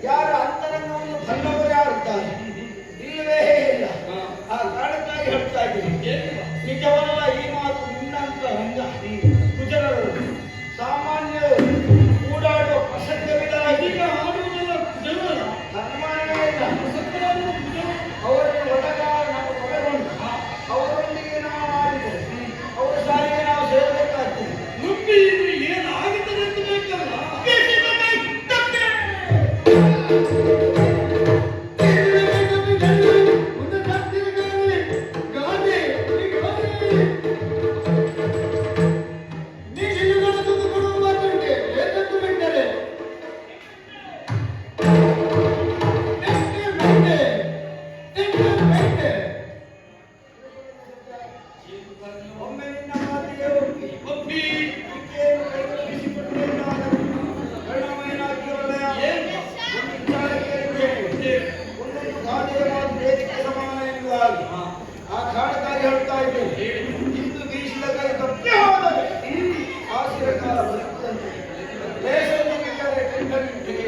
ಯಾರ ಅಂತರಂಗವನ್ನು ಬಲ್ಲವರು ಯಾರಿದ್ದಾರೆ? ಇಲ್ಲವೇ ಇಲ್ಲ. ಆ ಕಾರಣಕ್ಕಾಗಿ ಹೇಳ್ತಾ ಇದ್ದೀನಿ, ನಿಜವಲ್ಲ ಈ ಮಾತು. ನಿನ್ನಂತ ರಂಗ ಕುಜರರು ಸಾಮಾನ್ಯರು ಕೂಡಾಡುವ ಪ್ರಸಂಗವಿಲ್ಲ. ಈಗ ಆಡುವುದಲ್ಲ ಕುಜರಲ್ಲ, ಸನ್ಮಾನವೇ ಇಲ್ಲ. ಅವರಿಗೆ ಒಳಗ ನಾವು ಒಳಗೊಂಡು ಅವರೊಂದಿಗೆ ನಾವು ಆಡಿದರೆ ಅವರ ಸಾಲಿಗೆ ನಾವು ಸೇರಬೇಕಾಗ್ತದೆ. ನುಗ್ಗಿ ಇದ್ರೆ ಏನು ಆಗುತ್ತದೆ ಅಂತ ಬೇಕಲ್ಲ. ಒಮ್ಮೆ ನಿನ್ನ ಮಾತಿಗೆ ಒಪ್ಪಿ ವಿದ್ಯೆಯನ್ನು ಕೈಗೊಳಿಸಿಕೊಟ್ಟರೆ ನಾನು ಪರಿಣಾಮವೇನಾಗಿರಲ್ಲ. ಒಂದು ವಿಚಾರಕ್ಕೆ ಒಂದೊಂದು ಗಾದೆಯ ಮಾತು ವೇದಿಕೆ ಸಮಾನ ಎನ್ನುವಾಗಿ ಆ ಕಾರಣಕ್ಕಾಗಿ ಹೇಳ್ತಾ ಇದ್ದೇನೆ. ಇಂದು ಬೀಸಿದ ಕೈ ತಪ್ಪಿ ಹೋದರೆ ಆಸಿರ ಕಾಲ ಬರುತ್ತಂತೆ. ದೇಶವನ್ನು ಬಿಟ್ಟರೆ ಕೆಟ್ಟನಿಗೆ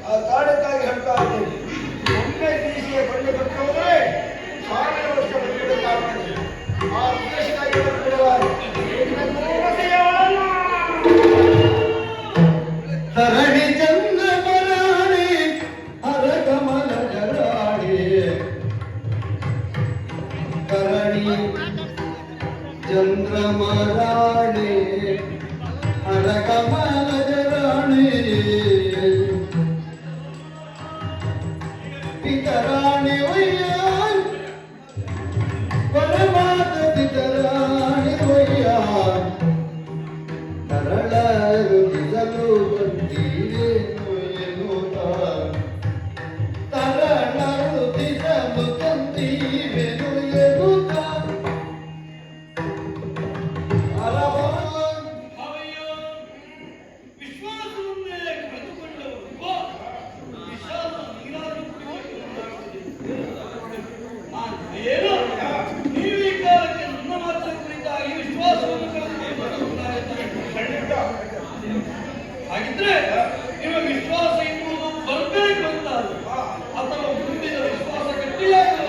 ಆ ಕಾರಣಕ್ಕಾಗಿ ಹೇಳ್ತಾ ಇದ್ದೇನೆ. ಒಮ್ಮೆ ಬೀಸಿಯ ಬಂಡೆ ತಪ್ಪಿ ಹೋದರೆ 1000 ವರ್ಷ ಬದುಕಬೇಕಾಗುತ್ತದೆ. ಆ ಉದ್ದೇಶಕ್ಕಾಗಿ ತರಣಿ ಚಂದ್ರಮರಾಣಿ ಹರಕಮಲ ಜರಾಣಿ ತರಣಿ ಚಂದ್ರಮರಾಣಿ ಹರಕಮಲ ಜರಾಣಿ ಪಿತರಾಣಿ ವಯ್ಯಾನ್ ಪರಮಾತ ಪಿತರಾಣಿ ವಯ್ಯಾನ್ ತರಳರು ದಿಸಲು ಬಂದಿರೇನು ಎನ್ನುತ್ತ ತರಳರು ದಿಸಲು ಬಂದಿರೇನು ಎನ್ನುತ್ತ ವಿಶ್ವಾಸವನ್ನೇ ಕಳೆದುಕೊಂಡವರು ವಿಷಾದ ನೀರಾಗಿ ಏನು ನೀವು ಈ ಕಾಲಕ್ಕೆ ನನ್ನ ಮಾತ್ರ ಕುರಿತಾಗಿ ವಿಶ್ವಾಸವನ್ನು ಹಾಗಿದ್ರೆ ನಿಮ್ಮ ವಿಶ್ವಾಸ ಎನ್ನುವುದು ಬರಬೇಕು ಅಂತ ಅಥವಾ ಮುಂದಿನ ವಿಶ್ವಾಸ ಗಟ್ಟಿಯಾಗುವ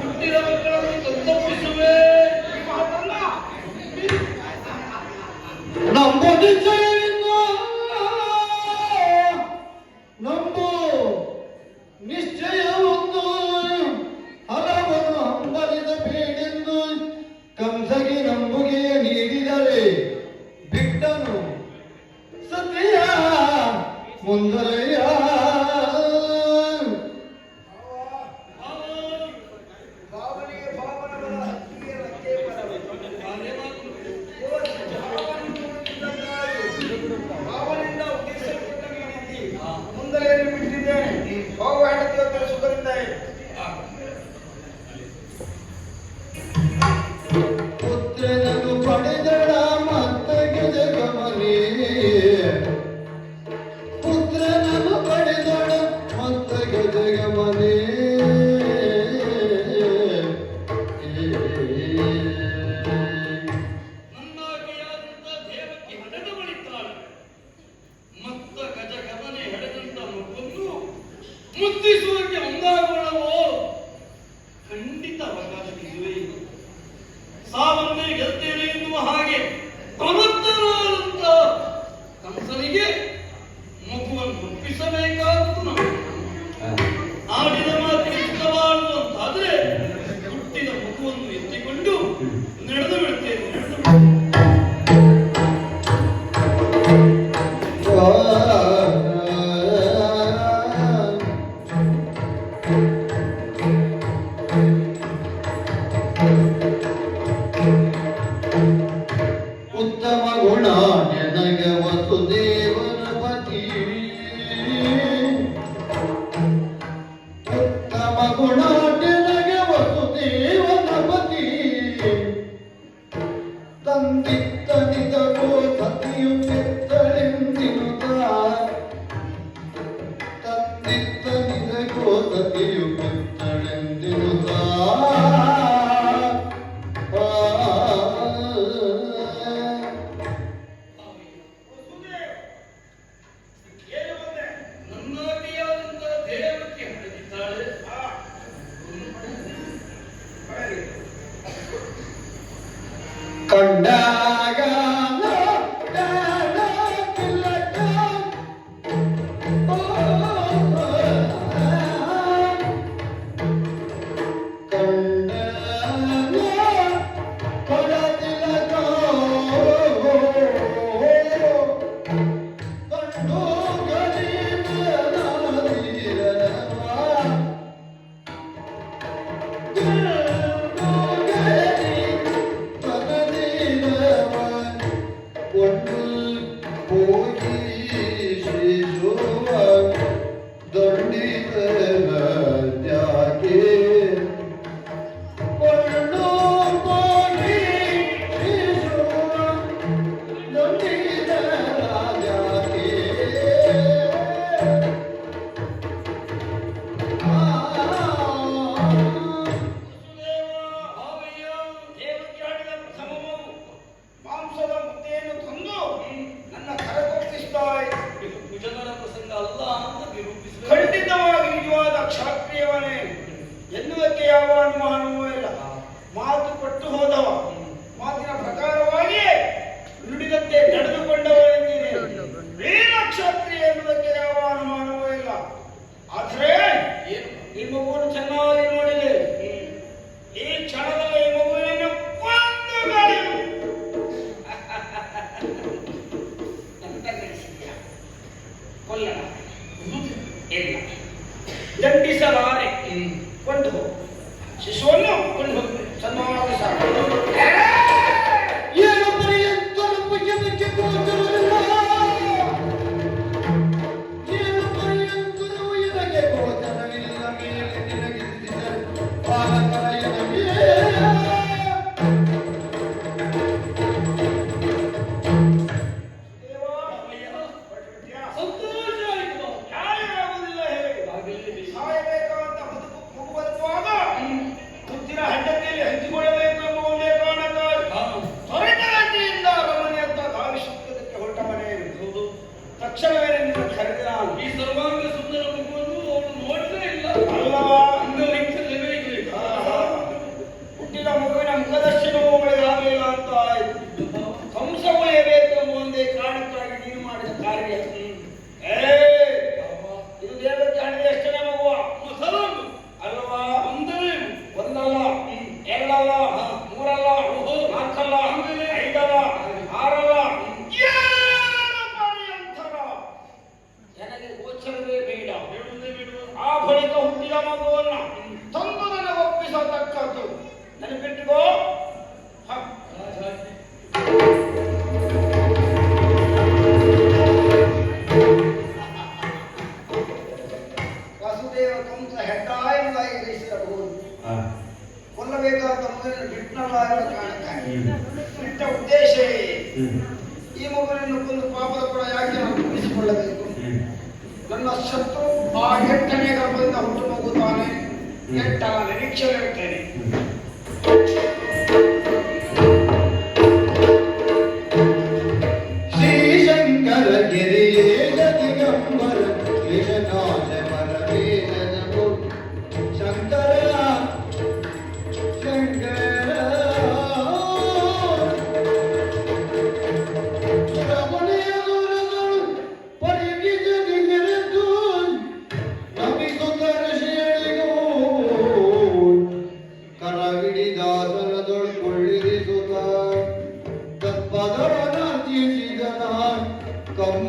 ಹುಟ್ಟಿದ ಮಕ್ಕಳನ್ನು ತಪ್ಪಿಸುವೆ. ನಂಬು ನಿಶ್ಚಯವಿಂದ ನಂಬು ನಿಶ್ಚಯವೊಂದು ಹಲವನ್ನು ಹಂಬಲಿದ ಬೇಡೆಂದು ಕಂಸಗೆ ನಂಬುಗೆ ನೀಡಿದರೆ ಬಿಟ್ಟನು ಸತ್ಯ ಮುಂದರೆಯ ಭಾವನೆಗೆ ಭಾವನಗಳ ಹಕ್ಕಿಗೆ ರಕ್ಕೆ ಭಾವನೆಯಿಂದ ಉದ್ದೇಶಪಟ್ಟ ನೀಡಿದ್ದಿ ಮುಂದಲೆಯನ್ನು ಬಿಟ್ಟಿದ್ದೇನೆ. ಭಾವ ಹೆಂಡತಿಯ ತಿಳಿಸುವುದರಿಂದ ಪುತ್ರನನ್ನು ಪಡೆದಳ ಮತ್ತಗೆ ಜಗಮನೆ ಪುತ್ರನನ್ನು ಪಡೆದಳ ಮತ್ತಗೆ ಜಗಮನೆ ನನ್ನಾಗಿಯಾದಂತ ದೇವಕ್ಕೆ ಹಡೆದ ಬಳಿತಾಳೆ ಮತ್ತ ಗಜ ಗಮನೆ ಹೆಡೆದಂತ ಮಗುವನ್ನು ಮುದ್ದಿಸುವುದಕ್ಕೆ ಮುಂದಾಗೋಣವೋ ಖಂಡಿತ ಅವಕಾಶ ಇದುವೇ ಇಲ್ಲ. ಸಾವನ್ನೇ ಗೆಲ್ತೇನೆ ಎನ್ನುವ ಹಾಗೆ ಪ್ರಬುದ್ಧನಾದಂತ ಕಂಸನಿಗೆ ಮಗುವನ್ನು ಒಪ್ಪಿಸಬೇಕಾದ್ದು ನಾವು ಆಡಿದ ಮಾತಿಗೆ ಚಿತ್ತವಾಡುವಂತಾದ್ರೆ ಹುಟ್ಟಿದ ಮಗುವನ್ನು ಎತ್ತಿಕೊಂಡು ನಡೆದು ಬಿಡುತ್ತೇನೆ. ಉತ್ತಮ ಗುಣ ನನಗ ವಸುದೇವನ ಪತಿ ಉತ್ತಮ ಗುಣ ನನಗ ವಸುದೇವನ ಪತಿ ತಂದಿತ್ತನಿದಗೋ ಸತಿಯು ಕೆತ್ತಳೆಂದಿರುತ್ತ ತಂದಿತ್ತನಿದಗೋ ಸತಿಯು ಕೆತ್ತಳೆಂದಿರುತ್ತ ಕಂಡಾಗ ನೋಡಾಗ ತಿಲಕ. ಓ, ಕಂಡಾಗ ಕೊಡ ತಿಲಕ. ಕಂಡು ಭಾವಯ್ಯ, ದೇವಕ್ಕೆ ಆಡಿದ ಪ್ರಥಮ ಮಗು ಮಾಂಸದ ಮುದ್ದೆಯನ್ನು ತಂದು ನನ್ನ ಕರಗೊಪ್ಪಿಸ್ತಾ ಇದೆ. ಇದು ಕುಜಗಳ ಪ್ರಸಂಗ ಅಲ್ಲ ಅಂತ ನಿರೂಪಿಸುವ ಖಂಡಿತವಾಗಿ ನಿಜವಾದ ಕ್ಷಾತ್ರಿಯವನೇ ಎನ್ನುವುದಕ್ಕೆ ಯಾವ ಅನುಮಾನವೂ ಇಲ್ಲ. ಮಾತು ಕೊಟ್ಟು ಹೋದವ, ಮಾತಿನ ಪ್ರಕಾರವಾಗಿಯೇ ನುಡಿದಂತೆ ನಡೆದುಕೊಂಡವ ಎಂದಿದೆ. ವೀರ ಕ್ಷಾತ್ರಿಯ ಎನ್ನುವುದಕ್ಕೆ ಯಾವ ಅನುಮಾನವೂ ಇಲ್ಲ. ಆದರೆ ಏನು? ಈ ಮಗುವನ್ನು ಚೆನ್ನಾಗಿ ನೋಡಿದೆ. ಈ ಕ್ಷಣದಲ್ಲಿ ಈ ಮಗುವಿನನ್ನು ಕೊಂದು ಗಾಳಿಯು. ಎಂತ ನಡೆಸಿದ್ಯಾ? ಕೊಲ್ಲಣ ಇಲ್ಲ, ದಂಡಿಸಲಾರೆ. ಕೊಂಡು ಹೋಗು, ಶಿಶುವನ್ನು ಕೊಂಡು ಹೋಗ್ತೇನೆ. ಚೆನ್ನಾಗಿ ಸಾಕು. ಏನು ಪರ್ಯಂತರ ಪುಣ್ಯಕ್ಕೆ ಗೋಚರವಿಲ್ಲ. ಏನು ಪರ್ಯಂತರವೂ ಎನಗೆ ಗೋಚರವಿಲ್ಲ. ಮೇಲೆ ನಿನಗಿದ್ದರೆ ಪಾಲಕರ ಎನಗೆ. ದೇವಾ, ಭಾವಯ್ಯ, ಹೊರಟ್ಬಿಟ್ಯಾ? ಸಂತೋಷ ಆಯಿತು. ನ್ಯಾಯವಾಗುವುದಿಲ್ಲ ಹೇಳಿ. ಹಾಗೆಲ್ಲಿ ಸಾಯಬೇಕಾದಂತ ಮಗು ಬದುಕುವಾಗ ಮುತ್ತಿನ ಹೆಂಡತಿಯಲ್ಲಿ ಹಂಚಿಕೊಳ್ಳಬೇಕು ಎಂಬ ಒಂದೇ ಕಾರಣಕ್ಕಾಗಿ ತ್ವರಿತಗತಿಯಿಂದ ಅರಮನೆಯತ್ತ ಧಾವಿಸುವುದಕ್ಕೆ ಹೊರಟವನೇ. ಹೌದು. ತಕ್ಷಣವೇ ನಿನ್ನ ಕರೆದ ನಾನು. ಈ ಸರ್ವಾಂಗ ಸುಂದರ ಮಗುವನ್ನು ಅವಳು ನೋಡಿದ್ರೆ ಇಲ್ಲ. ಅಲ್ಲವಾ? ಇನ್ನು ಲೆಕ್ಕದಲ್ಲೇ ಇಲ್ಲ. ಹುಟ್ಟಿದ ಮಗುವಿನ ಮುಖದರ್ಶನವೂ ಆಗಲಿಲ್ಲ ಅಂತ ಆಯ್ತು. ಕಂಸ ಉಳಿಯಬೇಕು ಎಂಬ ಒಂದೇ ಕಾರಣಕ್ಕಾಗಿ ನೀನು ಮಾಡಿದ ಕಾರ್ಯ. ಇದು ದೇವಕ್ಕೆ ಹಣಿದ ಎಷ್ಟನೇ ಮಗುವ? ಮೊಸರನ್ನು ಅಲ್ವಾ? ಒಂದನೇ ಒಂದಲ್ಲ, ಎರಡಲ್ಲ, ಮೂರಲ್ಲ, ನಾಲ್ಕಲ್ಲ, ಐದಲ್ಲ, ಆರಲ್ಲ, 7 ಪರ್ಯಂತರ ನನಗೆ ಗೋಚರವೇ ಬೇಡ. ಹೇಳುವುದೇ ಬಿಡುವ. ಆ ಬಳಿಕ ಹುಟ್ಟಿದ ಮಗುವನ್ನ ತಂದು ನನಗೆ ಒಪ್ಪಿಸತಕ್ಕದ್ದು. ನೆನಪಿಟ್ಟುಕೋ. ಹ. ರಾಜಾಜ್ಞೆ. ವಸುದೇವ ಕಂಸ ಹೆಡ್ಡಾಯನಾಗಿ ಗ್ರಹಿಸಿರಬಹುದು. ಕೊಲ್ಲಬೇಕಾದ ಮಗುವಿನ ಬಿಟ್ಟನಲ್ಲ ಎಂಬ ಕಾರಣಕ್ಕಾಗಿ ಬಿಟ್ಟ ಉದ್ದೇಶವೇ ಈ ಮಗುವಿನ ಕೊಂದು ಪಾಪದ ಕೂಡ ಯಾಕೆ ನಾನು ಉಳಿಸಿಕೊಳ್ಳಬೇಕು. ನನ್ನ ಶತ್ರು ಆ 8ನೇ ಗರ್ಭದಿಂದ ಹುಟ್ಟು ಮಗು ತಾನೆ. 8 ನಿರೀಕ್ಷೆ ಇರುತ್ತೇನೆ. ಶ್ರೀಶಂಕರ ಗಿರಿಯೇ ದಿಗಂಬರ ವಿಷನಾಶ ಪರವೇದನ ಶಂಕರ ಶಂಕರ ಶ್ರವಣೆಯ ದೂರಗಳು ಪರಿಗಿಜದಿ ಮೆರೆದು ನಮಿಸುತ್ತರ ಶ್ರೇಣಿಗೂ ಕರವಿಡಿದಾಸನದೊಳು ಕೊಳ್ಳಿರಿಸುತ್ತ ತತ್ಪದವನ ತೀಸಿದನ ಕಮ್ಮ